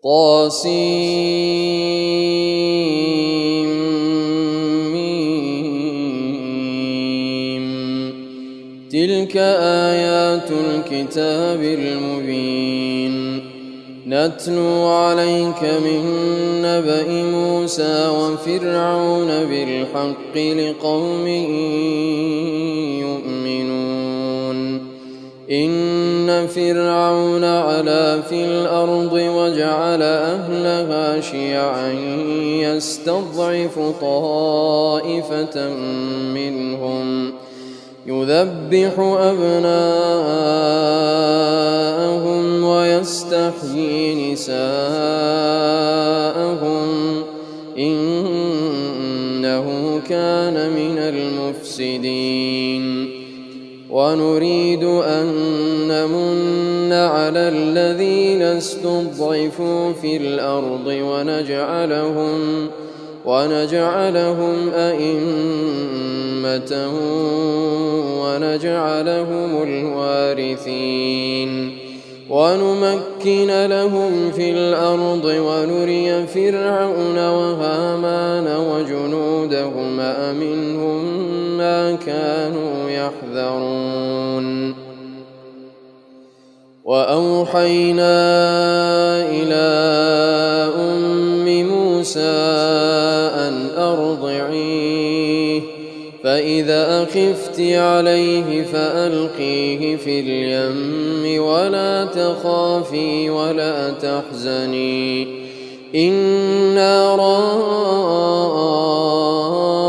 طاسيم. تلك آيات الكتاب المبين. نتلو عليك من نبأ موسى وفرعون بالحق لقوم يؤمنون. إن فرعون علا في الأرض وجعل أهلها شيعا يستضعف طائفة منهم يذبح أبناءهم ويستحيي نساءهم إنه كان من المفسدين. ونريد أن نمن على الذين استضعفوا في الأرض ونجعلهم أئمة ونجعلهم الوارثين. ونمكن لهم في الأرض ونري فرعون وهامان وجنودهما منهم ما كانوا يحذرون. وأوحينا إلى أم موسى أن أرضعيه، فإذا خفت عليه فألقيه في اليم ولا تخافي ولا تحزني إنا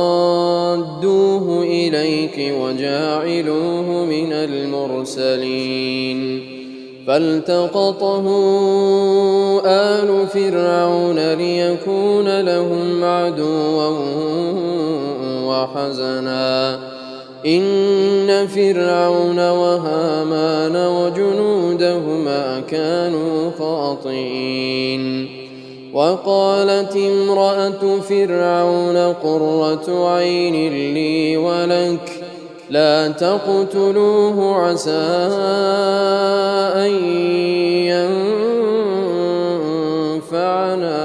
رادوه إليك وجاعلوه من المرسلين. فالتقطه آل فرعون ليكون لهم عدوا وحزنا إن فرعون وهامان وجنودهما كانوا خاطئين. وقالت امرأة فرعون قرة عين لي ولك لا تقتلوه عسى أن ينفعنا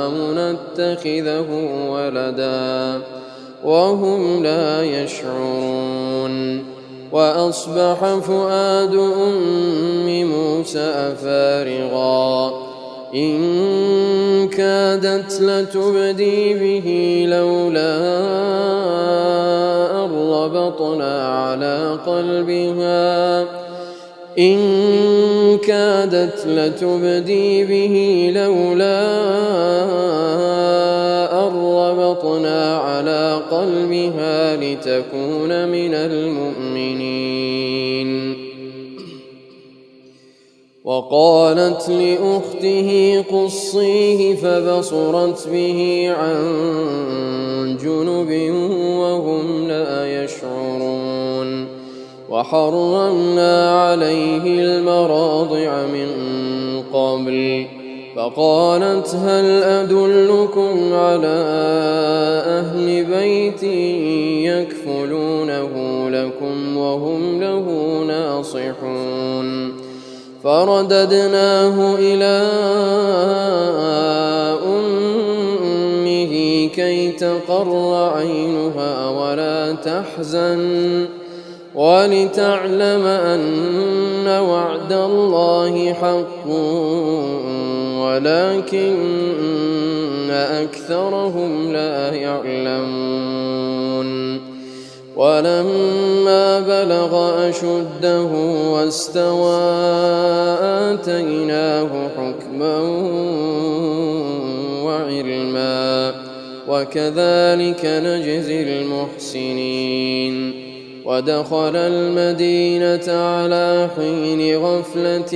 أو نتخذه ولدا وهم لا يشعرون. وأصبح فؤاد أم موسى فارغا إن كادت لتبدي به لولا أن ربطنا على قلبها لتكون من المؤمنين. وقالت لأخته قصيه فبصرت به عن جنب وهم لا يشعرون. وحرمنا عليه المراضع من قبل فقالت هل أدلكم على أهل بيت يكفلونه لكم وهم له ناصحون. فرددناه إلى أمه كي تقر عينها ولا تحزن ولتعلم أن وعد الله حق ولكن أكثرهم لا يعلمون. ولما بلغ أشده واستوى آتيناه حكما وعلما وكذلك نجزي المحسنين. ودخل المدينة على حين غفلة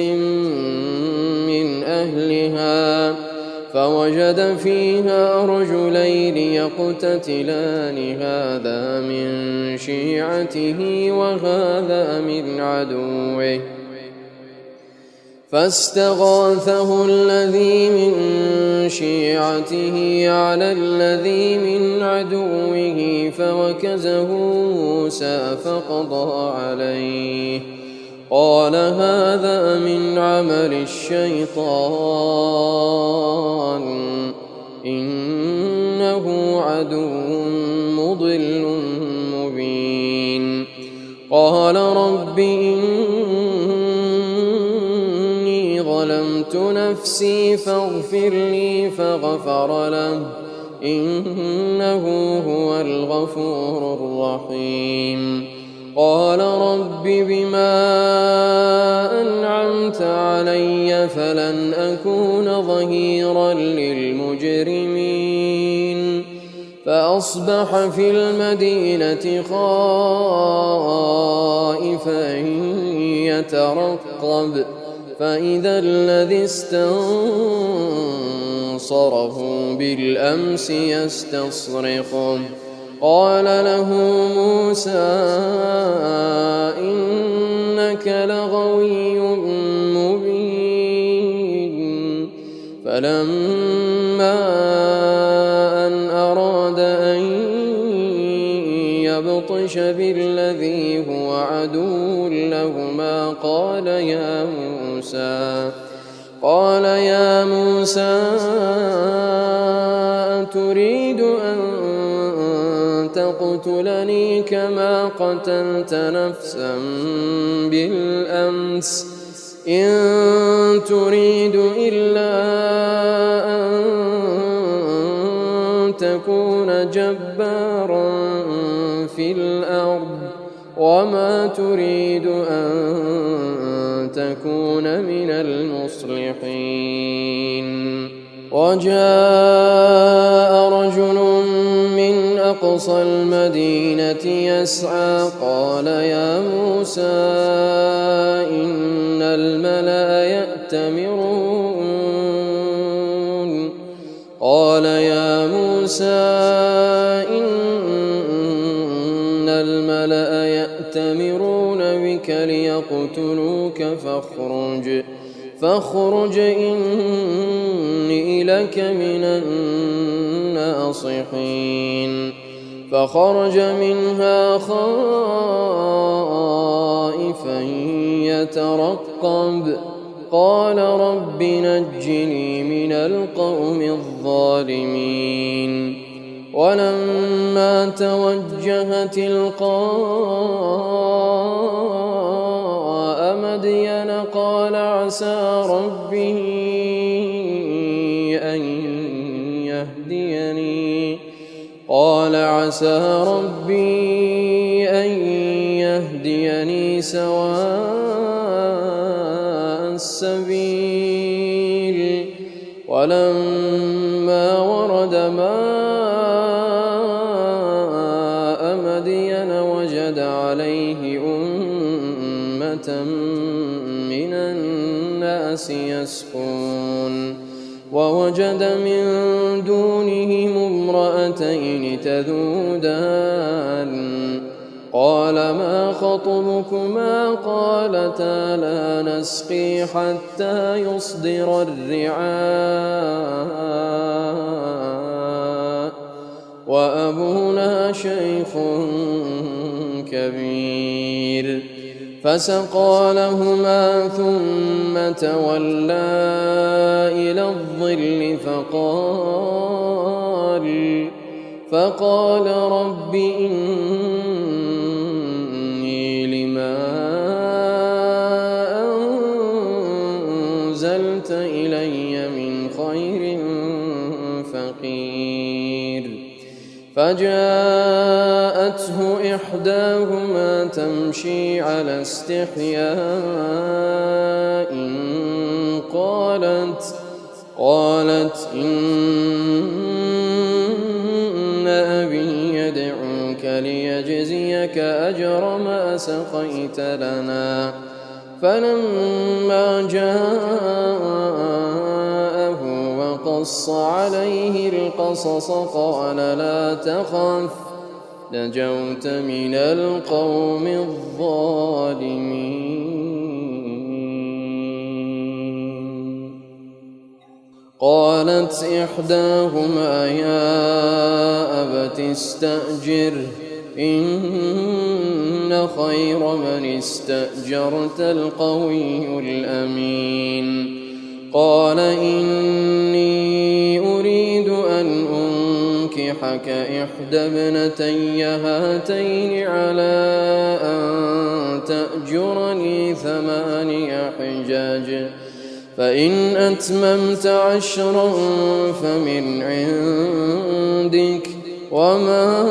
من أهلها فوجد فيها رجلين يقتتلان هذا من شيعته وهذا من عدوه فاستغاثه الذي من شيعته على الذي من عدوه فوكزه موسى فقضى عليه قال هذا من عمل الشيطان إنه عدو مضل مبين قال رب إني ظلمت نفسي فاغفر لي فغفر له إنه هو الغفور الرحيم قال رب بما أنعمت علي فلن أكون ظهيرا للمجرمين فأصبح في المدينة خائفا يترقب فإذا الذي استنصره بالأمس يستصرخه قال له موسى إنك لغوي مبين فلما أن أراد أن يبطش بالذي هو عدو لهما قال يا موسى أتريد أن تقتلني كما قتلت نفسا بالأمس إن تريد إلا أن تكون جبارا في الأرض وما تريد أن تكون من المصلحين وجاء رجل من أقصى المدينة يسعى قال يا موسى إن الملأ يأتمرون بك ليقتلوك فاخرج إني لك من الناصحين فخرج منها خائفا يترقب قال رب نجني من القوم الظالمين ولما توجه تلقاء مدين قال عسى ربي أن يهديني سواء السبيل ولما ورد ماء مدين وجد عليه أمة من الناس يسقون ووجد من دونهم امرأتين تذودان قال ما خطبكما قالتا لا نسقي حتى يصدر الرعاء وأبونا شيخ كبير فسقى لهما ثم تولى إلى الظل فقال رب إني لما أنزلت إلي من خير فقير فجاءته إحداهما تمشي على استحياء قالت إن أبي يدعوك ليجزيك أجر ما سقيت لنا فلما جاءه وقص عليه القصص قال لا تخف نجوت من القوم الظالمين قالت إحداهما يا أبت استأجره إن إن خير من استأجرت القوي الأمين. قال إني أريد أن أنكحك إحدى ابنتي هاتين على أن تأجرني 8 حجاج، فإن أتممت 10 فمن عندك، وما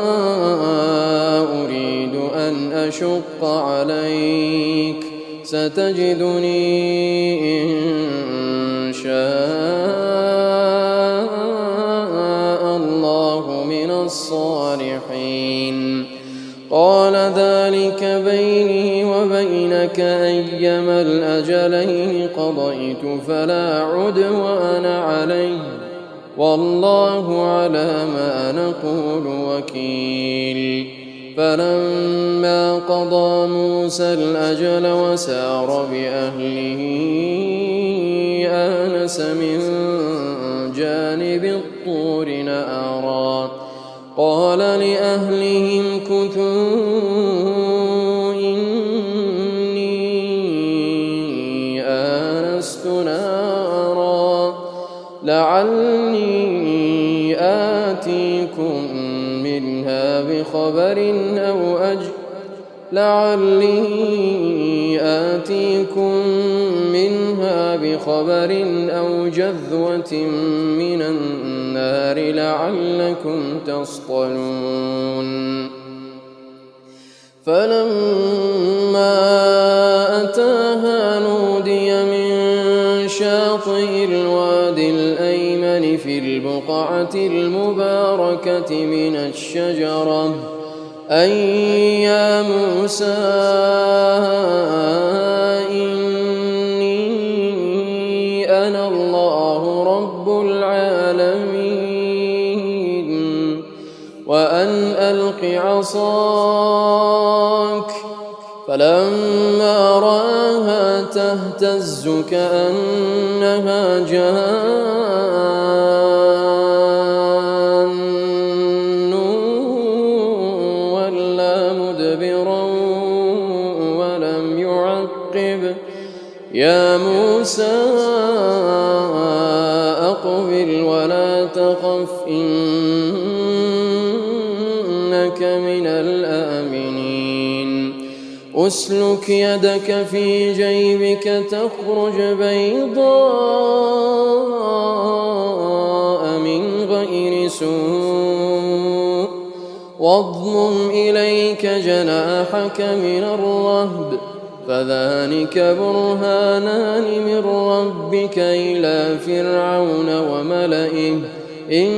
أريد أن أشق عليك، ستجدني إن شاء الله من الصالحين. قال ذلك بيني وبينك أيما الأجلين قضيت فلا عدوان علي، والله على ما نقول وكيل. فلما قضى موسى الأجل وسار بأهله آنس من جانب الطور نارا، قال لأهلهم كثوا إني آنست نارا لعلي آتيكم منها بخبر أو جذوة من النار لعلكم تصطلون. فلما أتاها نودي من شاطئ الوادي الأيمن في البقعة المباركة من الشجرة أن يا موسى إني أنا الله رب العالمين، وأن ألق عصاك. فلما رآها تهتز كأنها جان ولا مدبرا ولم يعقب، يا موسى أقبل ولا تخف إنك من الآمنين. أسلك يدك في جيبك تخرج بيضاء من غير سوء، واضمم إليك جناحك من الرهب، فذلك برهانان من ربك إلى فرعون وملئه إنهم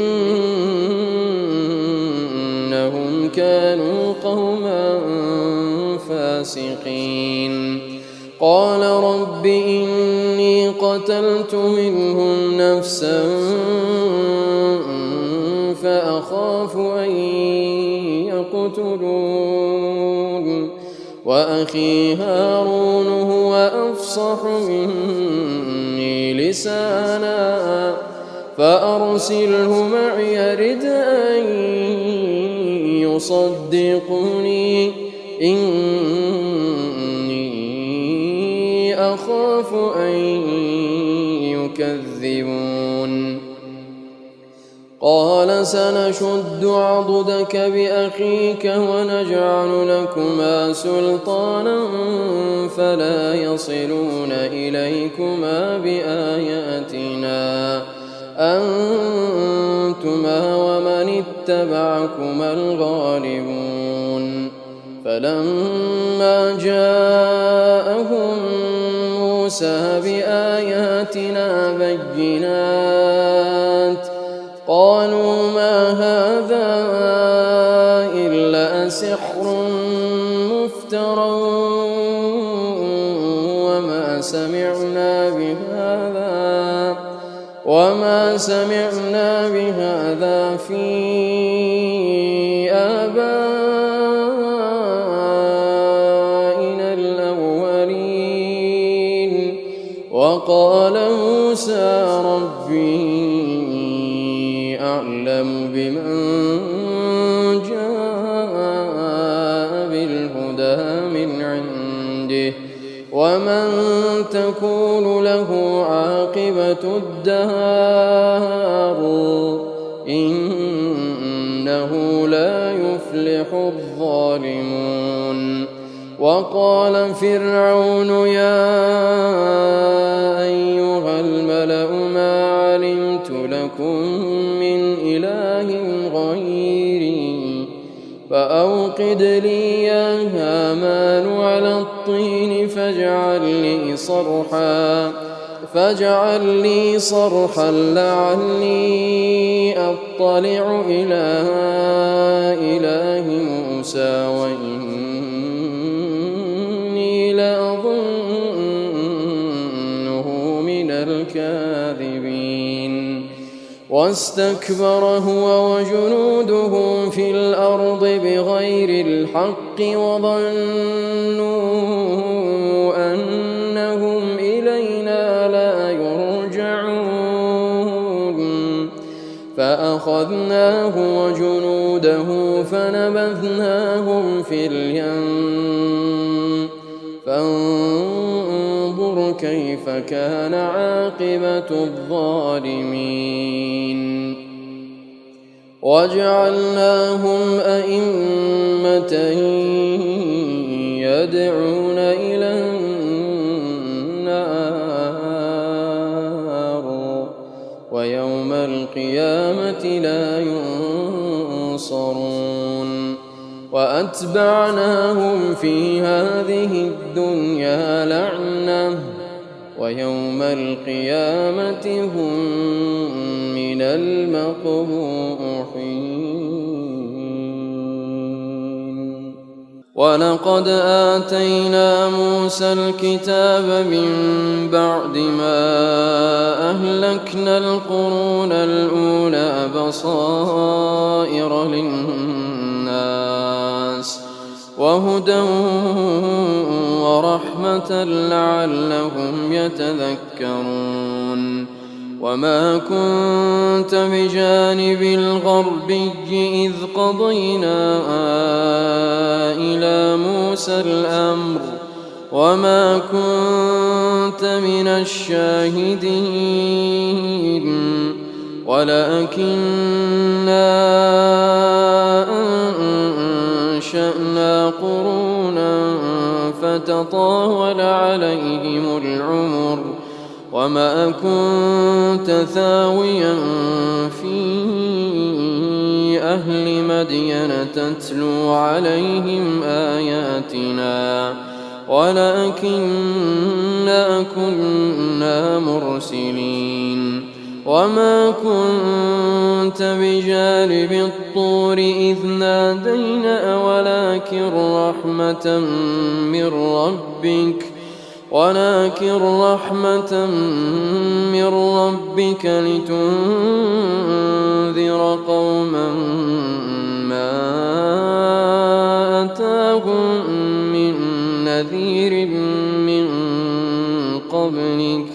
كانوا قوما فاسقين. قال رب إني قتلت منهم نفسا فأخاف أن يقتلون، وأخي هارون هو أفصح مني لسانا فأرسله معي رد أن يصدقني إني أخاف أن يكذبون. قال سنشد عضدك بأخيك ونجعل لكما سلطانا فلا يصلون إليكما بآياتنا أنتما ومن اتبعكما الغالبون. فلما جاءهم موسى بآياتنا بينات قالوا ما هذا إلا سحر مفترى وما سمعنا بهذا في آبائنا الأولين. وقال موسى ربي أعلم بمن جاء بالهدى ومن تكون له عاقبة الدار إنه لا يفلح الظالمون. وقال فرعون يا أيها الملأ ما علمت لكم من إله غيري فأوقد لي يا هامان على الطين فاجعل لي صرحا لعلي أطلع إلى إله موسى وإني لأظنه من الكاذبين. واستكبر هو وجنوده في الأرض بغير الحق وظنوا أنهم إلينا لا يرجعون فأخذناه وجنوده فنبذناهم في اليم فانظر كيف كان عاقبة الظالمين. وجعلناهم أئمة يدعون إلى النار ويوم القيامة لا ينصرون. وأتبعناهم في هذه الدنيا لعنة ويوم القيامة هم من المقبوحين. ولقد آتينا موسى الكتاب من بعد ما أهلكنا القرون الأولى بصائر للناس وهدى ورحمة لعلهم يتذكرون. وما كنت بجانب الغربي إذ قضينا إلى موسى الأمر وما كنت من الشاهدين ولكننا أنشأنا قرونا فتطاول عليهم العمر وما كنت ثاويا في أهل مدين تتلو عليهم آياتنا ولكننا كنا مرسلين. وما كنت بجانب الطور إذ نادينا ولكن رحمة من ربك لتنذر قوما ما أتاهم من نذير من قبلك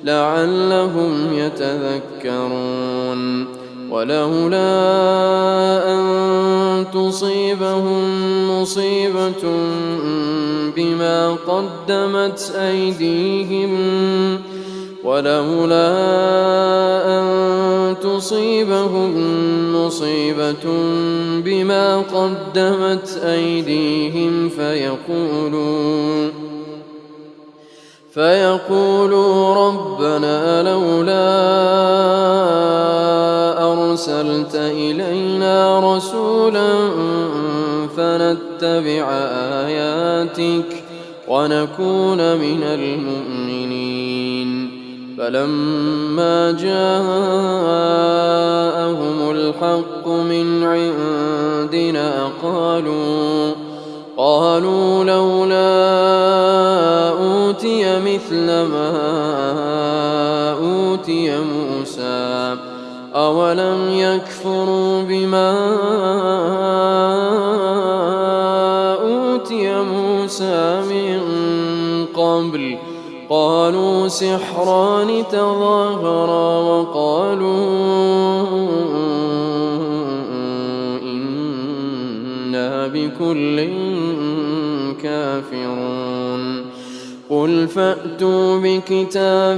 لعلهم يتذكرون. ولولا أن تصيبهم مصيبة بما قدمت أيديهم فيقولوا ربنا لولا أرسلت إلينا رسولا فنتبع آياتك ونكون من المؤمنين. فلما جاءهم الحق من عندنا قالوا لولا أوتي مثل ما أوتي موسى أولم يكفروا بما أوتي موسى من قبل قالوا سحران تظاهرا وقالوا إنا بكل كافرون. قل فأتوا بكتاب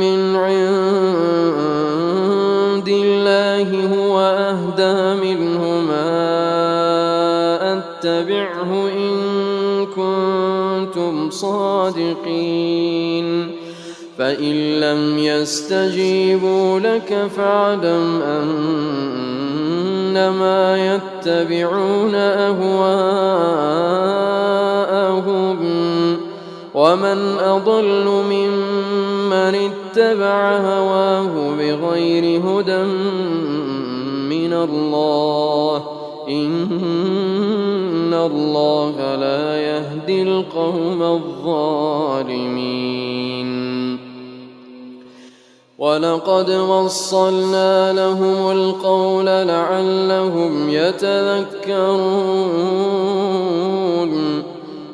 من عند الله هو أهدى منهما أتبعه إن كنتم صادقين فإن لم يستجيبوا لك فاعلم أنما يتبعون أهواءهم ومن أضل ممن اتبع هواه بغير هدى من الله إن الله لا يهدي القوم الظالمين ولقد وصلنا لهم القول لعلهم يتذكرون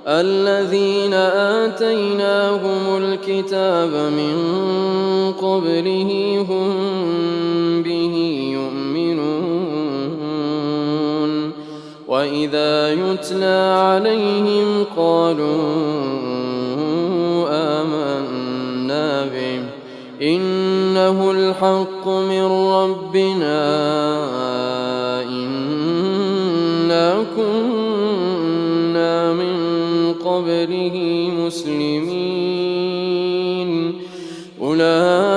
الذين آتيناهم الكتاب من قبله هم به يؤمنون وإذا يتلى عليهم قالوا آمنا به إنه الحق من ربنا إنا كنا من قبله مسلمين أولئك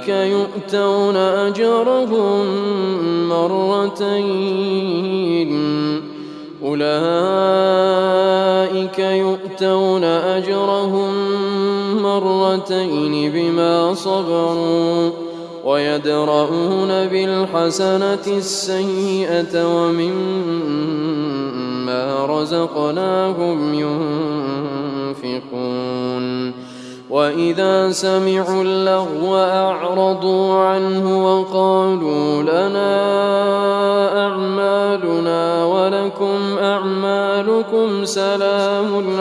يؤتون أجرهم مرتين بما صبروا ويدرؤون بالحسنة السيئة ومما رزقناهم ينفقون وإذا سمعوا اللغو أعرضوا عنه وقالوا لنا أعمالنا ولكم أعمالكم سلام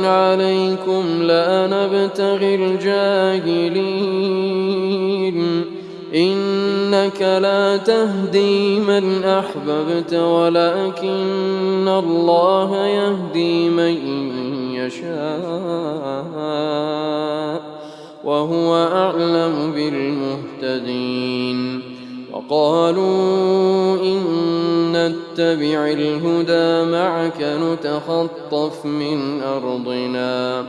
عليكم لا نبتغي الجاهلين إنك لا تهدي من أحببت ولكن الله يهدي من يشاء وهو أعلم بالمهتدين وقالوا إن نتبع الهدى معك نتخطف من أرضنا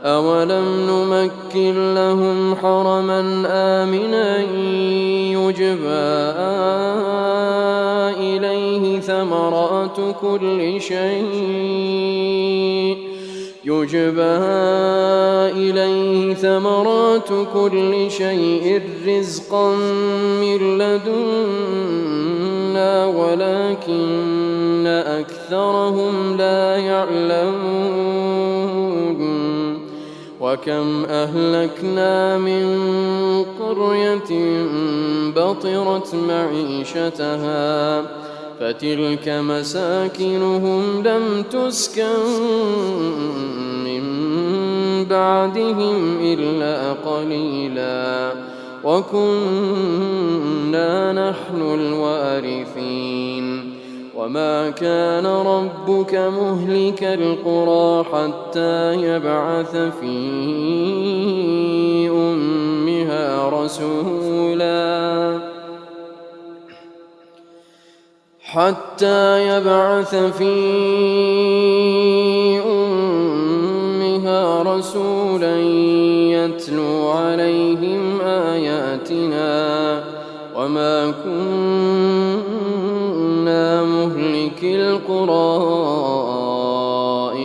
أولم نمكن لهم حرما آمنا يجبى إليه ثمرات كل شيء رزقا من لدنا ولكن أكثرهم لا يعلمون وكم أهلكنا من قرية بطرت معيشتها فتلك مساكنهم لم تسكن من بعدهم إلا قليلا وكنا نحن الوارثين وما كان ربك مهلك القرى حتى يبعث في أمها رسولا يتلو عليهم آياتنا وما كنا مهلك القرى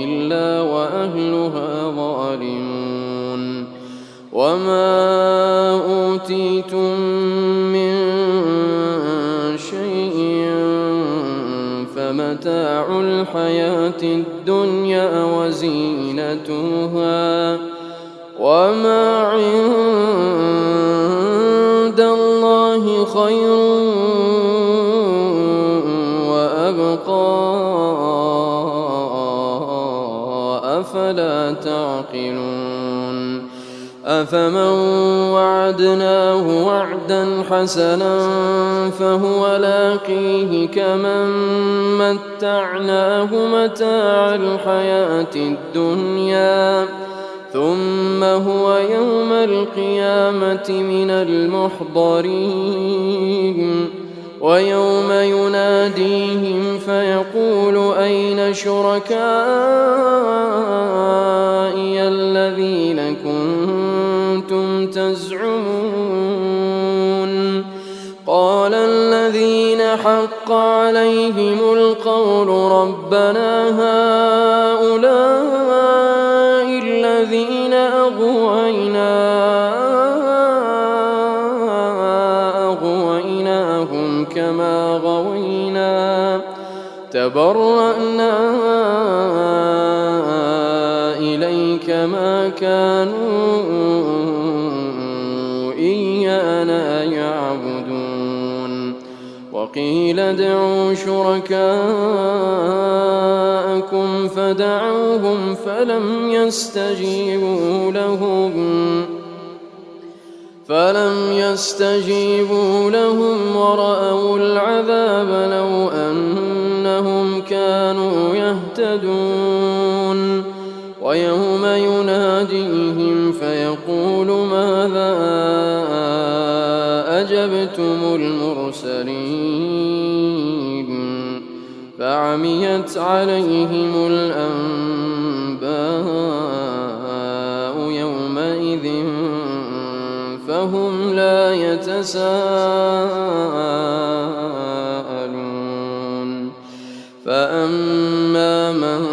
إلا وأهلها ظالمون وما أوتيتم من شيء فمتاع الحياة الدنيا وزينتها وما عند الله خير وأبقى أفلا تعقلون أفمن وعدناه وعدا حسنا فهو لاقيه كمن متعناه متاع الحياة الدنيا ثم هو يوم القيامة من المحضرين ويوم يناديهم فيقول أين شركائي الذين كنتم تزعمون قال الذين حق عليهم القول ربنا هؤلاء الذين أغويناهم كما غوينا تبرأنا إليك ما كانوا إيانا يعبدون وقيل ادعوا شركاءكم فدعوهم فلم يستجيبوا لهم ورأوا العذاب لو أنهم كانوا يهتدون ويوم يناديهم فيقول ماذا أجبتم المرسلين فعميت عليهم الأنباء يومئذ فهم لا يتساءلون فأما من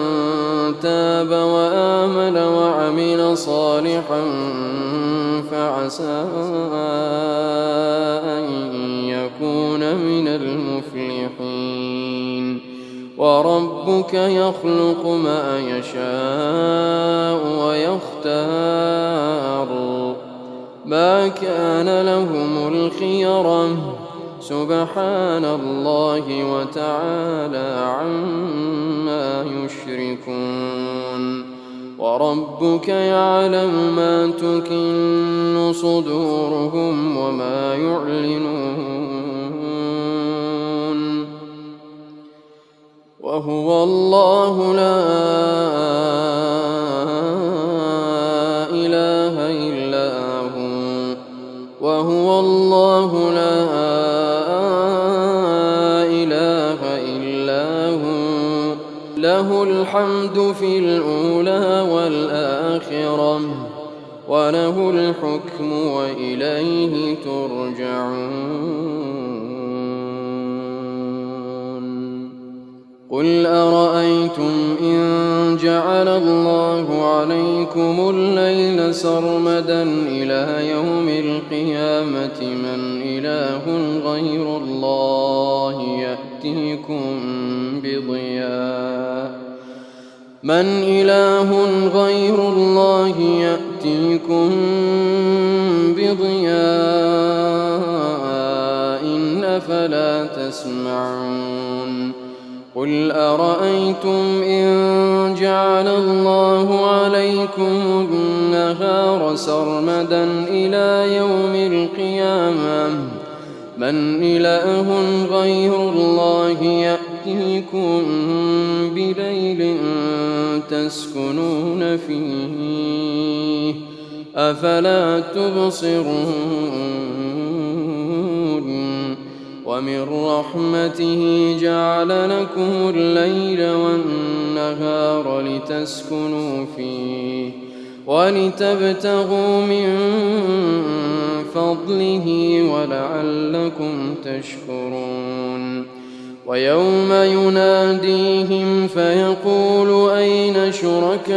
تاب وآمن وعمل صالحا فعسى أن يكون من المفلحين وربك يخلق ما يشاء ويختار ما كان لهم الخيرة سبحان الله وتعالى عما يشركون وربك يعلم ما تكن صدورهم وما يعلنون وهو الله لا إله إلا هو وهو الله لا إله إلا هو له الحمد في الأولى والآخرة وله الحكم وإليه ترجعون قل أرأيتم إن جعل الله عليكم الليل سرمدا إلى يوم القيامة من إله غير الله يأتيكم بضياء أفلا تسمعون قل أرأيتم إن جعل الله عليكم النهار سرمدا إلى يوم القيامة من إله غير الله يأتيكم بليل تسكنون فيه أفلا تبصرون ومن رحمته جعل لكم الليل والنهار لتسكنوا فيه ولتبتغوا من فضله ولعلكم تشكرون ويوم يناديهم فيقول أين شركائي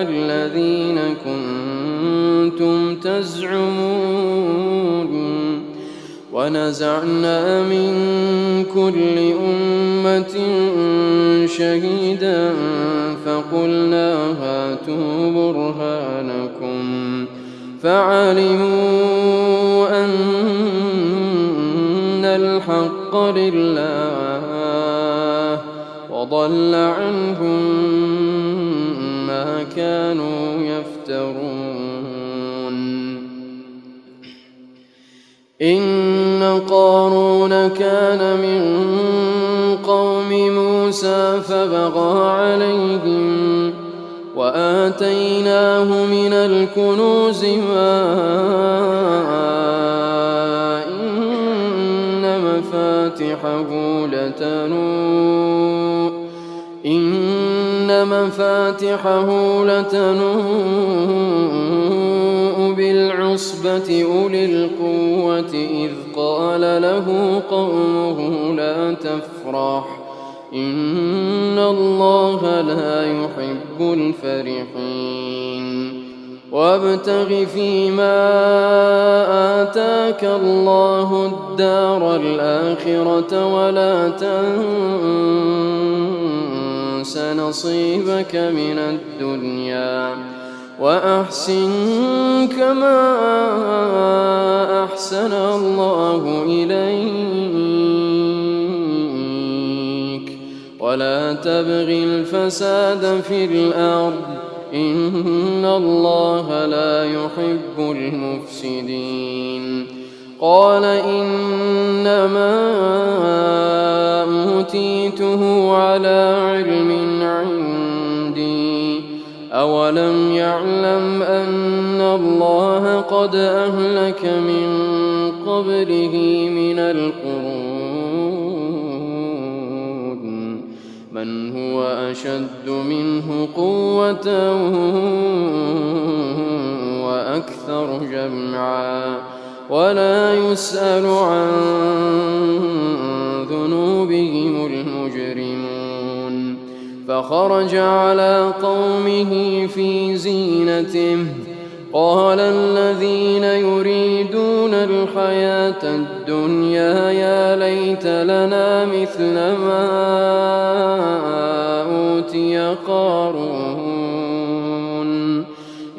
الذين كنتم تزعمون ونزعنا من كل أمة شهيدا فقلنا هاتوا برهانكم فعلموا أن الحق لله وضل عنهم ما ما كانوا يفترون. إن قارون كان من قوم موسى فبغى عليهم وآتيناه من الكنوز ما إن مفاتحه لتنوء بالعصبة أولي القوة إذ قال له قومه لا تفرح إن الله لا يحب الفرحين. وابتغ فيما آتاك الله الدار الآخرة ولا تنس نصيبك من الدنيا وأحسن كما أحسن الله إليك ولا تبغ الفساد في الأرض إن الله لا يحب المفسدين. قال إنما أوتيته على علم عندي أولم يعلم أن الله قد أهلك من قبله من القرون من هو أشد منه قوة وأكثر جمعا ولا يسأل عن ذنوبهم المجرمون. فخرج على قومه في زينته قال الذين يريدون الحياة الدنيا يا ليت لنا مثل ما أوتي قارون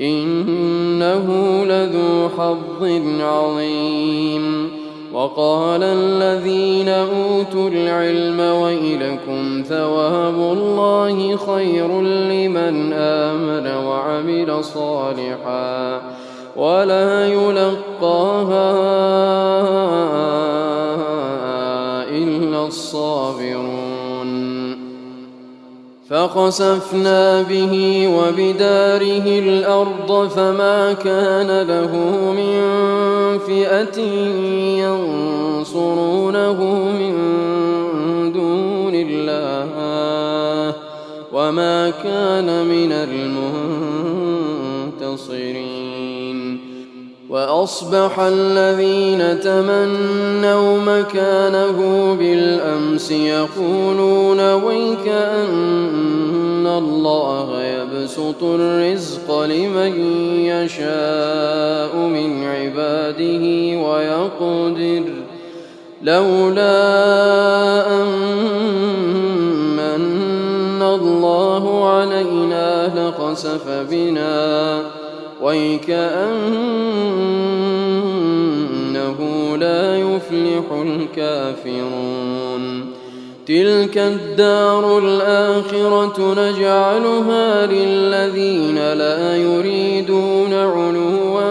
إنه لذو حظ عظيم. وقال الذين أوتوا العلم ويلكم ثواب الله خير لمن آمن وعمل صالحا ولا يلقاها إلا الصابرون. فخسفنا به وبداره الأرض فما كان له من فئة ينصرونه من دون الله وما كان من المنتصرين. وأصبح الذين تمنوا مكانه بالأمس يقولون ويك أن الله يبسط الرزق لمن يشاء من عباده ويقدر لولا أن الله علينا لخسف بنا ويكأنه لا يفلح الكافرون. تلك الدار الآخرة نجعلها للذين لا يريدون علوا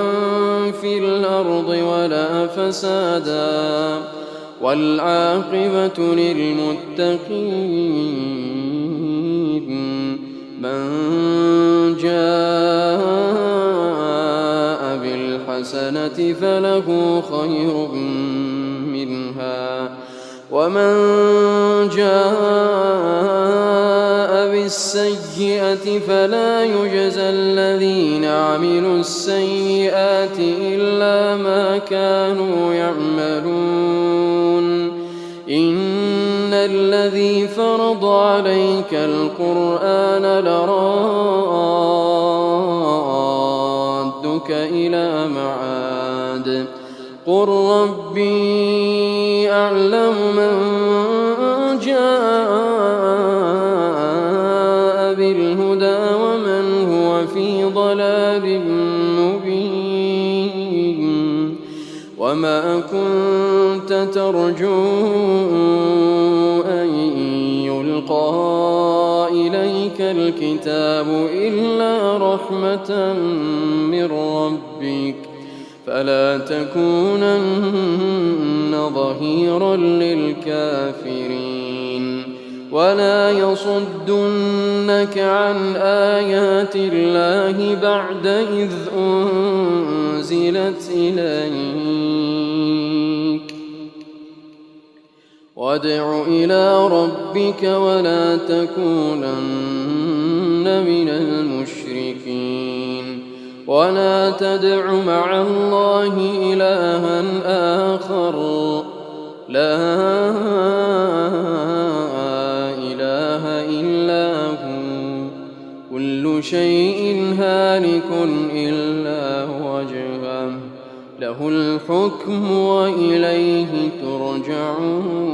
في الأرض ولا فسادا والعاقبة للمتقين. من جاء بالحسنة فله خير منها ومن جاء بالسيئة فلا يجزى الذين عملوا السيئات إلا ما كانوا يعملون. إن الذي فرض عليك القرآن لرادك إلى معاد قل ربي أعلم من جاء بالهدى ومن هو في ضلال مبين. وما كنت ترجو أن يلقى إليك ربك الكتاب إلا رحمة من ربك فلا تكونن ظهيرا للكافرين ولا يصدنك عن آيات الله بعد إذ أنزلت إليك وادع إلى ربك ولا تكونن من المشركين ولا تدع مع الله إلها آخر لا إله إلا هو كل شيء هالك إلا وجهه له الحكم وإليه ترجعون.